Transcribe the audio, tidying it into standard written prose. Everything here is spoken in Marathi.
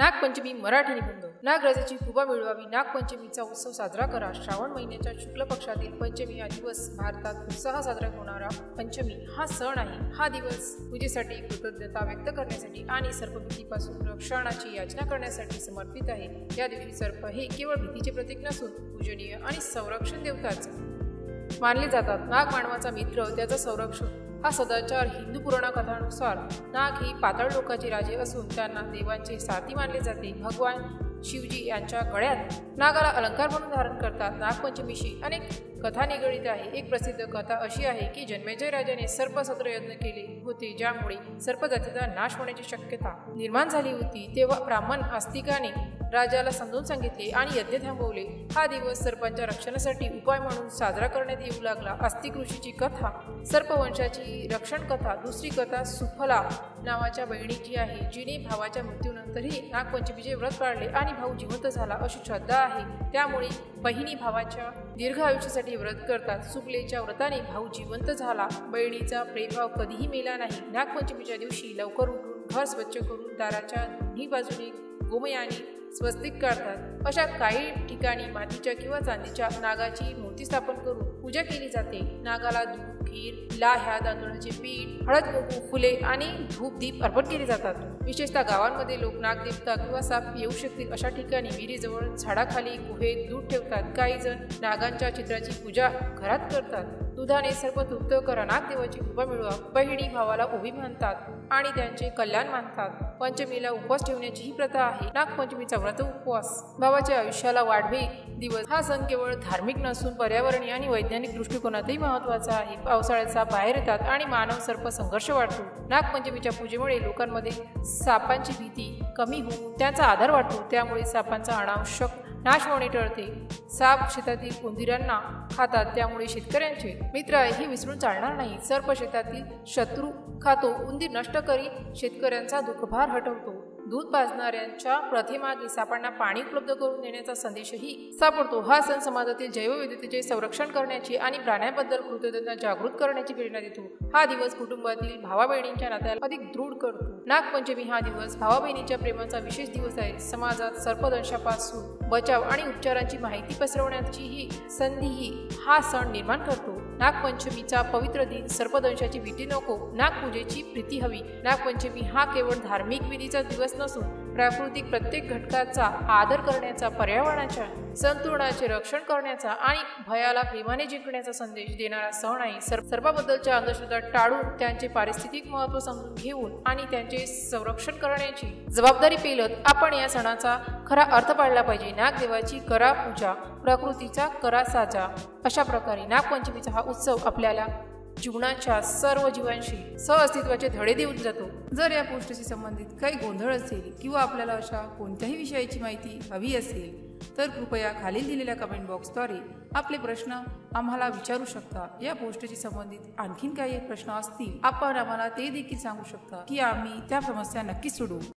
नागपंचमी मराठी निबंध. नागराजाची कृपा मिळवावी. नागपंचमीचा उत्सव साजरा करा. श्रावण महिन्याच्या शुक्ल पक्षातील पंचमी हा दिवस भारतात उत्साह साजरा होणारा पंचमी हा सण आहे. हा दिवस पूजेसाठी, कृतज्ञता व्यक्त करण्यासाठी आणि सर्पभीतीपासून रक्षणाची याचना करण्यासाठी समर्पित आहे. या दिवशी सर्प हे केवळ भीतीचे प्रतीक नसून पूजनीय आणि संरक्षण देवताच मानले जातात. नाग मानवाचा मित्र, त्याचा संरक्षक हा सदाचार. हिंदू पुराण कथानुसार नाग ही पाताळ लोकाचे राजे असून त्यांना देवांचे सारथी मानले जाते. भगवान शिवजी यांच्या गळ्यात नागाला अलंकार म्हणून धारण करतात. नागपंचमीशी अनेक कथा निगडीत आहे. एक प्रसिद्ध कथा अशी आहे की जन्मेजय राजाने सर्पसत्र यज्ञ केले होते, ज्यामुळे सर्पजातीचा नाश होण्याची शक्यता निर्माण झाली होती. तेव्हा ब्राह्मण आस्तिकाने राजाला समजून सांगितले आणि यज्ञ थांबवले. हा दिवस सर्पांच्या रक्षणासाठी उपाय म्हणून साजरा करण्यात येऊ लागला. आस्तिक ऋषीची कथा सर्पवंशाची रक्षण कथा. दुसरी कथा सुफला नावाच्या बहिणीची आहे, जिने भावाच्या मृत्यूनंतरही नागपंचमीचे व्रत पाळले आणि भाऊ जिवंत झाला अशी श्रद्धा आहे. त्यामुळे बहिणी भावाच्या दीर्घ आयुष्यासाठी व्रत करतात. सुफलेच्या व्रताने भाऊ जिवंत झाला. बहिणीचा प्रेमभाव कधीही मेला नाही. नागपंचमीच्या दिवशी लवकर उठून घर स्वच्छ करून दाराच्या दोन्ही बाजूने गोमयाने स्वस्तिक काढतात. अशा काही ठिकाणी मातीच्या किंवा चांदीच्या नागाची मूर्ती स्थापन करून पूजा केली जाते. नागाला दूध, खीर, लाह्या, तांदूळाचे पीठ, हळद, कुंकू, फुले आणि धूप दीप अर्पण केले जातात. विशेषतः गावांमध्ये लोक नागदेवता किंवा साप येऊ शकतील अशा ठिकाणी विहिरीजवळ, झाडाखाली, गुहेत दूध ठेवतात. काही जण नागांच्या चित्राची पूजा घरात करतात. दुधाने सर्प तृप्त करा. नागदेवाची कृपा मिळवा. बहिणी भावाला ओवी मानतात आणि त्यांचे कल्याण मानतात. पंचमीला उपवास ठेवण्याची ही प्रथा आहे. नागपंचमीचा व्रत उपवास भावाच्या आयुष्याला वाढवे दिवस. हा सण केवळ धार्मिक नसून पर्यावरणीय आणि वैज्ञानिक दृष्टिकोनातही महत्त्वाचा आहे. पावसाळ्यात साप बाहेर येतात आणि मानव सर्प संघर्ष वाढतो. नागपंचमीच्या पूजेमुळे लोकांमध्ये सापांची भीती कमी होऊन त्यांचा आधार वाढतो. त्यामुळे सापांचा अनावश्यक नाश होणे टळते. साप शेतातील उंदीरांना खातात, त्यामुळे शेतकऱ्यांचे मित्र आहे हे विसरून चालणार नाही. सर्प शेतातील शत्रू खातो, उंदीर नष्ट करी शेतकऱ्यांचा दुःखभार हटवतो. दूध पाजणाऱ्यांच्या प्रथेमागे सापांना पाणी उपलब्ध करून देण्याचा संदेशही सापडतो. हा सण समाजातील जैवविविधतेचे संरक्षण करण्याची आणि प्राण्यांबद्दल कृतज्ञता जागृत करण्याची प्रेरणा देतो. हा दिवस कुटुंबातील भावा बहिणींच्या नात्याला अधिक दृढ करतो. नागपंचमी हा दिवस भावा बहिणीच्या प्रेमाचा विशेष दिवस आहे. समाजात सर्पदंशापासून बचाव आणि उपचारांची माहिती पसरवण्याचीही संधीही हा सण निर्माण करतो. नागपंचमीचा पवित्र दिन. सर्पदंशाची भीती नको, नागपूजेची प्रीती हवी. नागपंचमी हा केवळ धार्मिक विधीचा दिवस नसून प्राकृतिक प्रत्येक घटकाचा आदर करण्याचा, पर्यावरणाच्या संतुलनाचे रक्षण करण्याचा आणि भयाला प्रेमाने जिंकण्याचा संदेश देणारा सण आहे. सर्पाबद्दलच्या अंधश्रद्धा टाळून त्यांचे पारिस्थितिक महत्त्व समजून घेऊन आणि त्यांचे संरक्षण करण्याची जबाबदारी पेलत आपण या सणाचा खरा अर्थ पाळला पाहिजे. नागदेवाची करा पूजा, प्रकृतीचा करा साजा. अशा प्रकारे नागपंचमीचा हा उत्सव आपल्याला जीवनाच्या सर्व जीवांशी सहअस्तित्वाचे धडे देऊन जातो. जर या पोस्टशी संबंधित काही गोंधळ असेल किंवा आपल्याला अशा कोणत्याही विषयाची माहिती हवी असेल तर कृपया खालील दिलेल्या कमेंट बॉक्सद्वारे आपले प्रश्न आम्हाला विचारू शकता. या पोस्टशी संबंधित आणखीन काही प्रश्न असतील आपण आम्हाला ते देखील सांगू शकता की आम्ही त्या समस्या नक्कीच सोडवू.